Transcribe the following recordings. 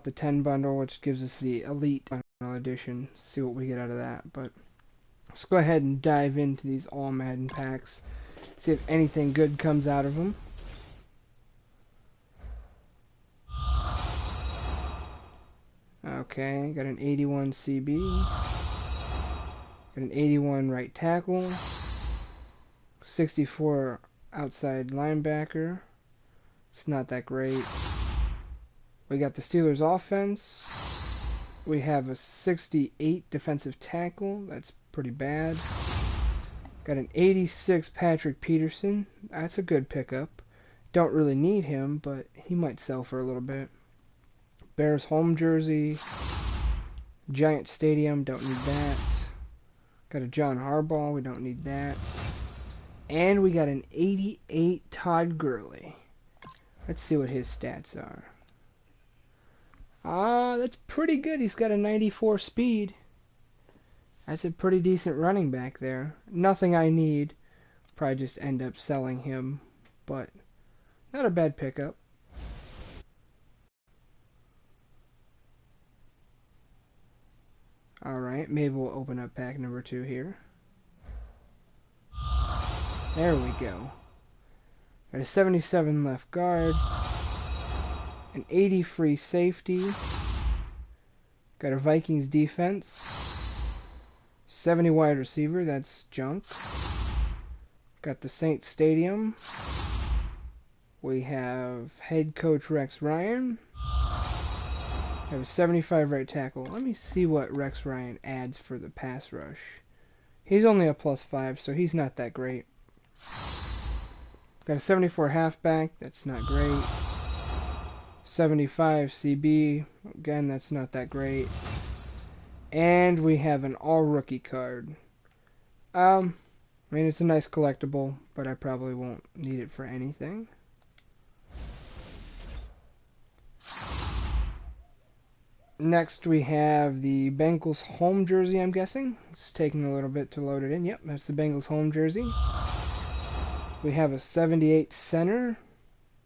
the 10 bundle, which gives us the Elite Final Edition. See what we get out of that. But let's go ahead and dive into these All Madden packs. See if anything good comes out of them. Okay, got an 81 CB. Got an 81 right tackle. 64 outside linebacker. It's not that great. We got the Steelers offense. We have a 68 defensive tackle. That's pretty bad. Got an 86 Patrick Peterson. That's a good pickup. Don't really need him, but he might sell for a little bit. Bears home jersey. Giant Stadium. Don't need that. Got a John Harbaugh. We don't need that. And we got an 88 Todd Gurley. Let's see what his stats are. That's pretty good. He's got a 94 speed. That's a pretty decent running back there. Nothing I need. Probably just end up selling him, but not a bad pickup. Alright, maybe we'll open up pack number 2 here. There we go. Got a 77 left guard. An 80 free safety. Got a Vikings defense. 70 wide receiver, that's junk. Got the Saints Stadium. We have head coach Rex Ryan. We have a 75 right tackle. Let me see what Rex Ryan adds for the pass rush. He's only a +5, so he's not that great. Got a 74 halfback, that's not great. 75 CB, again, that's not that great. And we have an all-rookie card. I mean, it's a nice collectible, but I probably won't need it for anything. Next, we have the Bengals home jersey, I'm guessing. It's taking a little bit to load it in. Yep, that's the Bengals home jersey. We have a 78 center.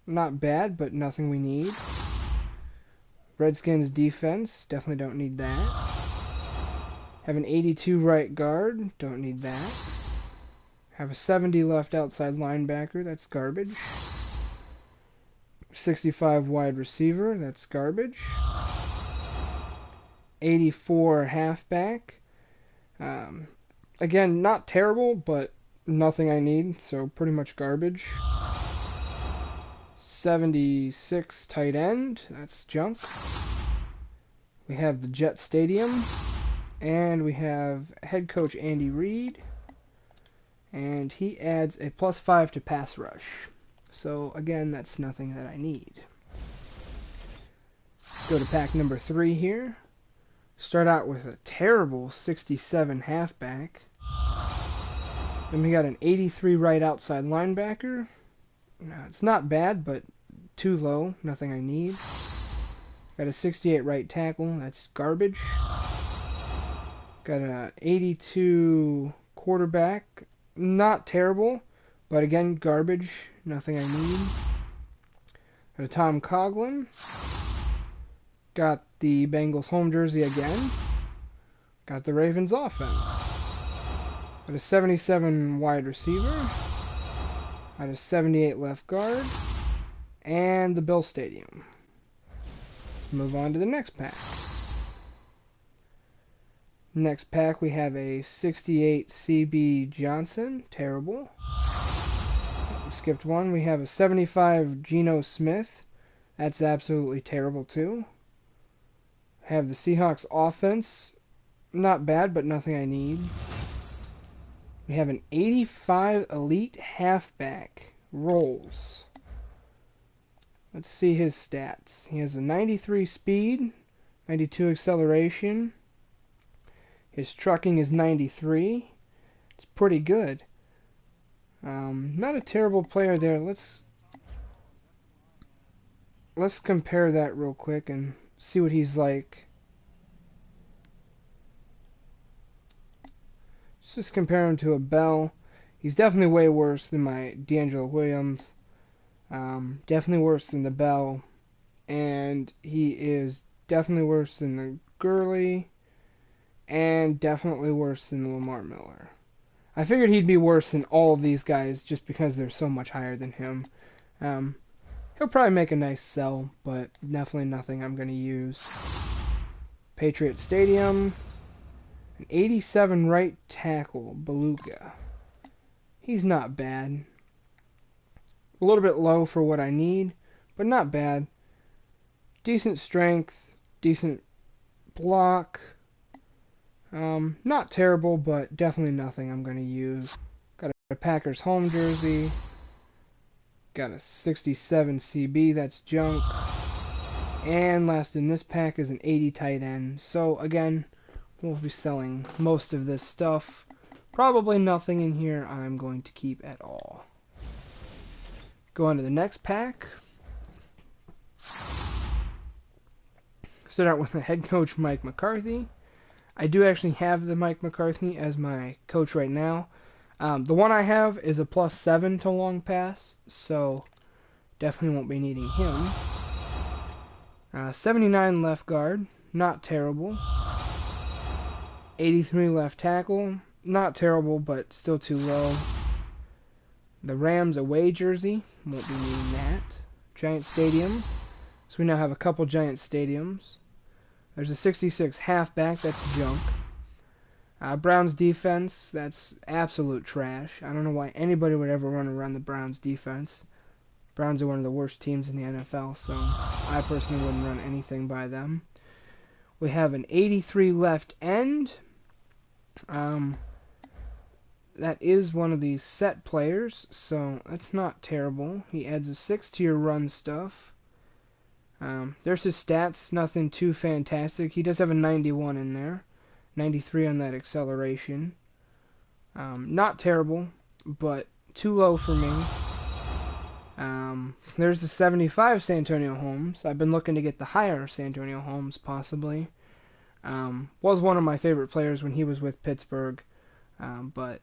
Not bad, but nothing we need. Redskins defense. Definitely don't need that. Have an 82 right guard. Don't need that. Have a 70 left outside linebacker. That's garbage. 65 wide receiver. That's garbage. 84 halfback. Again, not terrible, but nothing I need, so pretty much garbage. 76 tight end. That's junk. We have the Jet Stadium. And we have head coach Andy Reid. And he adds a +5 to pass rush. So, again, that's nothing that I need. Let's go to pack number 3 here. Start out with a terrible 67 halfback. Then we got an 83 right outside linebacker. It's not bad, but too low. Nothing I need. Got a 68 right tackle. That's garbage. Got a 82 quarterback. Not terrible, but again, garbage. Nothing I need. Got a Tom Coughlin. Got the Bengals home jersey again. Got the Ravens offense. Got a 77 wide receiver. Got a 78 left guard. And the Bill Stadium. Let's move on to the next pack. Next pack we have a 68 CB Johnson. Terrible. We skipped one. We have a 75 Geno Smith. That's absolutely terrible too. Have the Seahawks offense. Not bad, but nothing I need. We have an 85 elite halfback. Rolls. Let's see his stats. He has a 93 speed, 92 acceleration. His trucking is 93. It's pretty good. Not a terrible player there. Let's compare that real quick and see what he's like. Let's just compare him to a Bell. He's definitely way worse than my D'Angelo Williams. Definitely worse than the Bell. And he is definitely worse than the Gurley, and definitely worse than the Lamar Miller. I figured he'd be worse than all of these guys just because they're so much higher than him. Um, he'll probably make a nice sell, but definitely nothing I'm going to use. Patriot Stadium, an 87 right tackle, Beluga. He's not bad. A little bit low for what I need, but not bad. Decent strength, decent block. Not terrible, but definitely nothing I'm going to use. Got a Packers home jersey. Got a 67 CB, that's junk. And last in this pack is an 80 tight end. So again, we'll be selling most of this stuff. Probably nothing in here I'm going to keep at all. Go on to the next pack. Start out with the head coach Mike McCarthy. I do actually have the Mike McCarthy as my coach right now. The one I have is a +7 to long pass, so definitely won't be needing him. 79 left guard, not terrible. 83 left tackle, not terrible, but still too low. The Rams away jersey, won't be needing that. Giant Stadium, so we now have a couple Giant Stadiums. There's a 66 halfback, that's junk. Browns defense, that's absolute trash. I don't know why anybody would ever run around the Browns defense. Browns are one of the worst teams in the NFL, so I personally wouldn't run anything by them. We have an 83 left end. That is one of these set players, so that's not terrible. He adds a 6 to your run stuff. There's his stats, nothing too fantastic. He does have a 91 in there. 93 on that acceleration. Not terrible, but too low for me. There's the 75 Santonio Holmes. I've been looking to get the higher Santonio Holmes, possibly. Was one of my favorite players when he was with Pittsburgh. But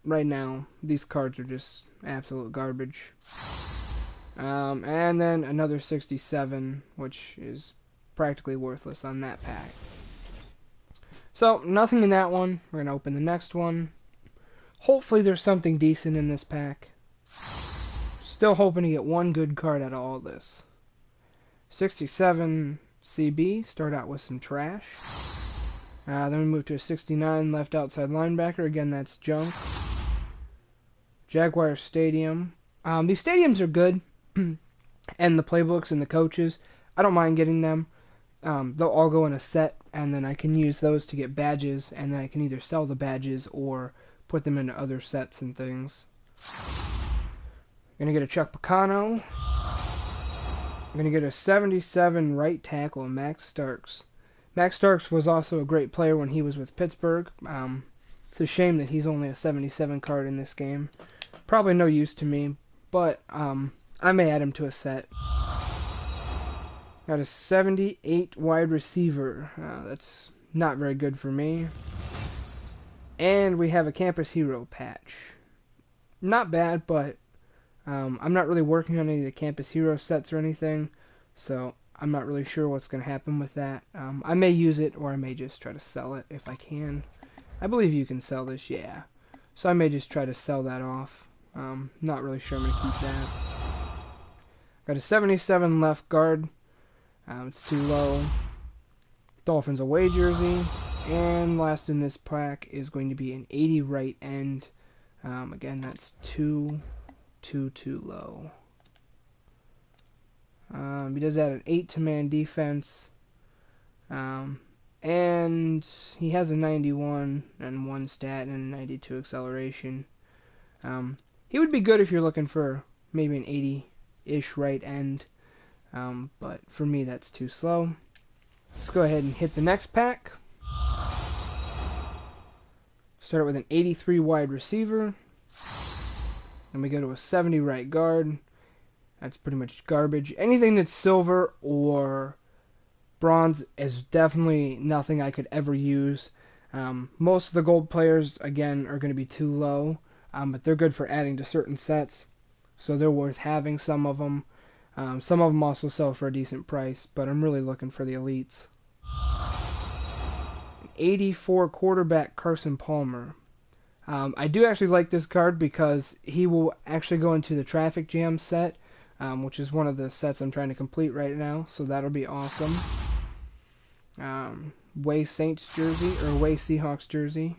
right now, these cards are just absolute garbage. And then another 67, which is practically worthless on that pack. So, nothing in that one. We're going to open the next one. Hopefully there's something decent in this pack. Still hoping to get one good card out of all this. 67 CB, start out with some trash. Then we move to a 69 left outside linebacker. Again, that's junk. Jaguar Stadium. These stadiums are good. And the playbooks and the coaches, I don't mind getting them. They'll all go in a set, and then I can use those to get badges, and then I can either sell the badges or put them into other sets and things. Gonna get a Chuck Picano. I'm gonna get a 77 right tackle, Max Starks. Max Starks was also a great player when he was with Pittsburgh. It's a shame that he's only a 77 card in this game. Probably no use to me, but I may add him to a set. Got a 78 wide receiver. That's not very good for me. And we have a Campus Hero patch. Not bad, but I'm not really working on any of the Campus Hero sets or anything, so I'm not really sure what's going to happen with that. I may use it, or I may just try to sell it if I can. I believe you can sell this, yeah. So I may just try to sell that off. Not really sure I'm going to keep that. Got a 77 left guard. It's too low. Dolphins away jersey. And last in this pack is going to be an 80 right end. Again, that's too low. He does add an 8-man defense. And he has a 91 and 1 stat and a 92 acceleration. He would be good if you're looking for maybe an 80-ish right end. But for me, that's too slow. Let's go ahead and hit the next pack. Start with an 83 wide receiver. Then we go to a 70 right guard. That's pretty much garbage. Anything that's silver or bronze is definitely nothing I could ever use. Most of the gold players, again, are going to be too low. But they're good for adding to certain sets. So they're worth having, some of them. Some of them also sell for a decent price, but I'm really looking for the elites. An 84 quarterback Carson Palmer. I do actually like this card because he will actually go into the traffic jam set, which is one of the sets I'm trying to complete right now, so that'll be awesome. Way Saints jersey, or Way Seahawks jersey.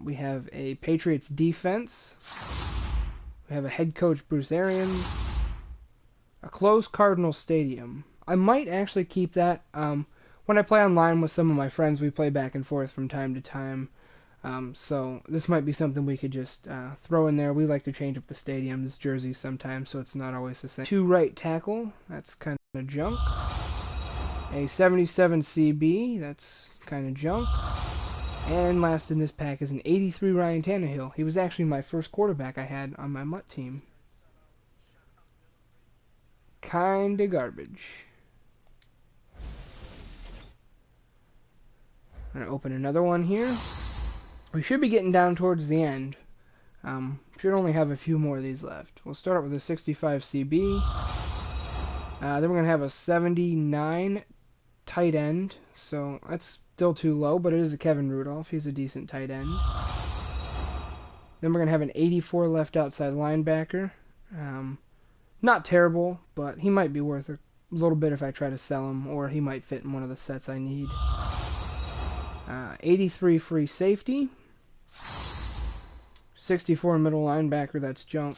We have a Patriots defense. We have a head coach Bruce Arians. A closed Cardinal Stadium. I might actually keep that. When I play online with some of my friends, we play back and forth from time to time. So this might be something we could just throw in there. We like to change up the stadiums, jerseys sometimes, so it's not always the same. 2 right tackle. That's kind of junk. A 77 CB. That's kind of junk. And last in this pack is an 83 Ryan Tannehill. He was actually my first quarterback I had on my MUT team. Kinda garbage. I'm gonna open another one here. We should be getting down towards the end. Should only have a few more of these left. We'll start with a 65 CB. Then we're gonna have a 79 tight end. So that's still too low, but it is a Kevin Rudolph. He's a decent tight end. Then we're gonna have an 84 left outside linebacker. Not terrible, but he might be worth a little bit if I try to sell him, or he might fit in one of the sets I need. 83 free safety. 64 middle linebacker, that's junk.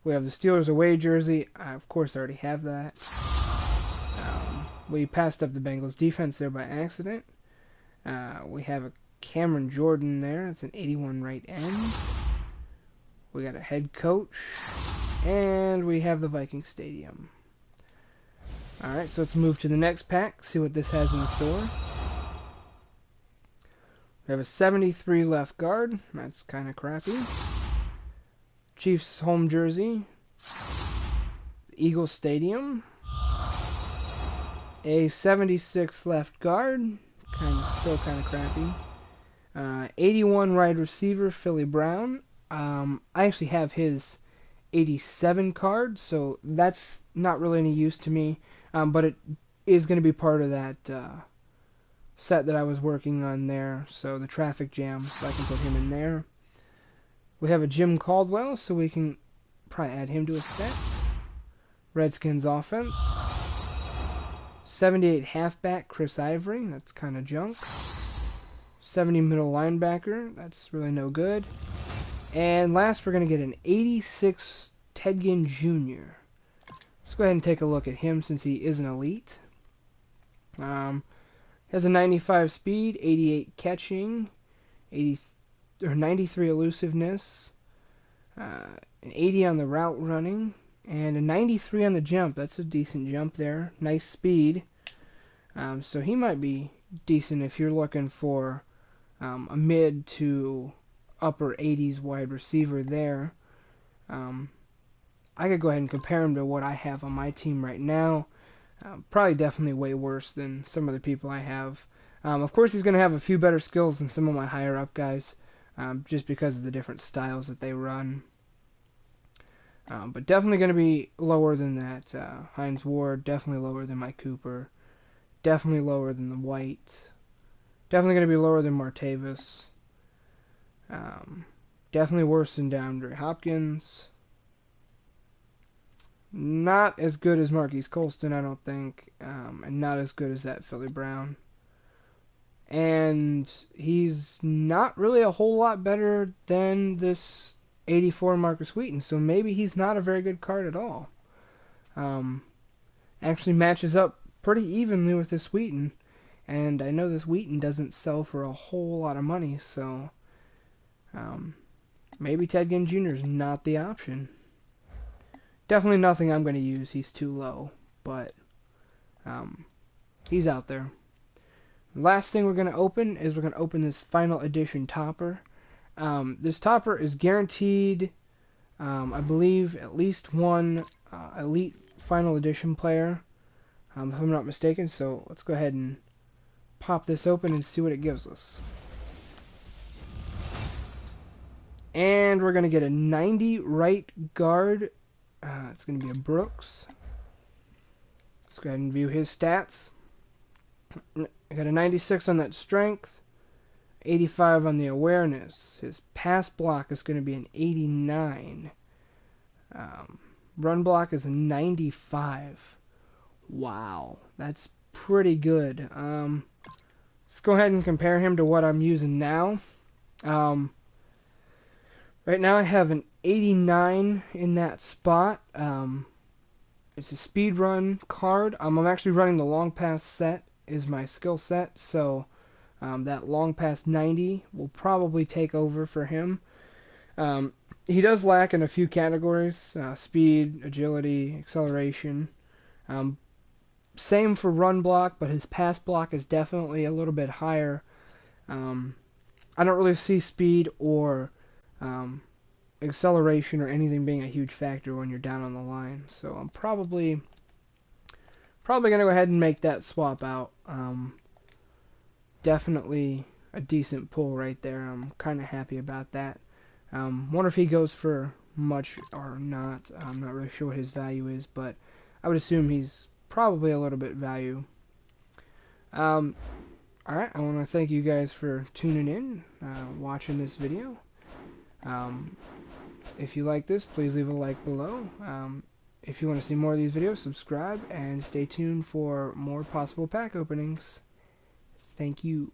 We have the Steelers away jersey. I, of course, already have that. We passed up the Bengals defense there by accident. We have a Cameron Jordan there. It's an 81 right end. We got a head coach. And we have the Viking Stadium. Alright, so let's move to the next pack, see what this has in store. We have a 73 left guard. That's kind of crappy. Chiefs home jersey. Eagles Stadium. A 76 left guard. Still kind of crappy. 81 wide receiver, Philly Brown. I actually have his 87 card, so that's not really any use to me, but it is going to be part of that set that I was working on there, so the traffic jam, so I can put him in there. We have a Jim Caldwell, so we can probably add him to a set. Redskins offense. 78 halfback, Chris Ivory, that's kind of junk. 70 middle linebacker, that's really no good. And last, we're going to get an 86 Ted Ginn Jr. Let's go ahead and take a look at him since he is an elite. Has a 95 speed, 88 catching, 93 elusiveness, an 80 on the route running, and a 93 on the jump. That's a decent jump there. Nice speed. So he might be decent if you're looking for a mid to upper 80s wide receiver there. I could go ahead and compare him to what I have on my team right now. Probably definitely way worse than some of the people I have. Of course, he's going to have a few better skills than some of my higher up guys, just because of the different styles that they run. But definitely going to be lower than that Hines Ward, definitely lower than Mike Cooper, definitely lower than the White, definitely going to be lower than Martavis. Definitely worse than DeAndre Hopkins. Not as good as Marquise Colston, I don't think. And not as good as that Philly Brown. And he's not really a whole lot better than this 84 Marcus Wheaton. So maybe he's not a very good card at all. Actually matches up pretty evenly with this Wheaton. And I know this Wheaton doesn't sell for a whole lot of money, so maybe Ted Ginn Jr. is not the option. Definitely nothing I'm going to use. He's too low, but he's out there. Last thing we're going to open is we're going to open this final edition topper. This topper is guaranteed, I believe, at least one elite final edition player, if I'm not mistaken. So let's go ahead and pop this open and see what it gives us. And we're going to get a 90 right guard It's going to be a Brooks. Let's go ahead and view his stats. I got a 96 on that strength, 85 on the awareness. His pass block is going to be an 89. Run block is a 95. Wow, that's pretty good. Let's go ahead and compare him to what I'm using now. Right now I have an 89 in that spot. It's a speed run card. I'm actually running the long pass set is my skill set, so that long pass 90 will probably take over for him. He does lack in a few categories: speed, agility, acceleration. Same for run block, but his pass block is definitely a little bit higher. I don't really see speed or acceleration or anything being a huge factor when you're down on the line. So I'm probably going to go ahead and make that swap out. Definitely a decent pull right there. I'm kind of happy about that. Wonder if he goes for much or not. I'm not really sure what his value is, but I would assume he's probably a little bit value. Alright, I want to thank you guys for tuning in, watching this video. If you like this, please leave a like below. If you want to see more of these videos, subscribe and stay tuned for more possible pack openings. Thank you.